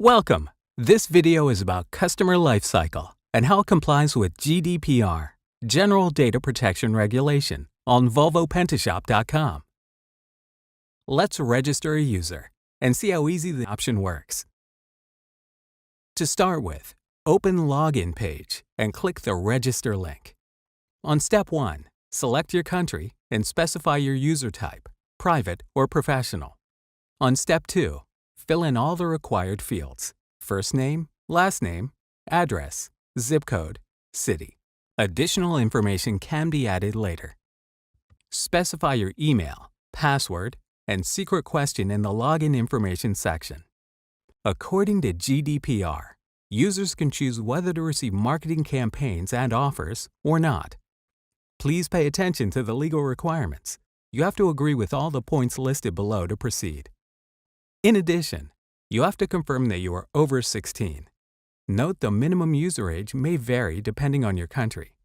Welcome! This video is about customer lifecycle and how it complies with GDPR, General Data Protection Regulation, on volvopentashop.com. Let's register a user and see how easy the option works. To start with, open Login page and click the Register link. On Step 1, select your country and specify your user type, private or professional. On Step 2, fill in all the required fields: first name, last name, address, zip code, city. Additional information can be added later. Specify your email, password, and secret question in the login information section. According to GDPR, users can choose whether to receive marketing campaigns and offers or not. Please pay attention to the legal requirements. You have to agree with all the points listed below to proceed. In addition, you have to confirm that you are over 16. Note the minimum user age may vary depending on your country.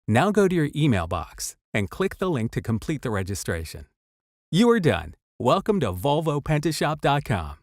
Now go to your email box and click the link to complete the registration. You are done. Welcome to volvopentashop.com.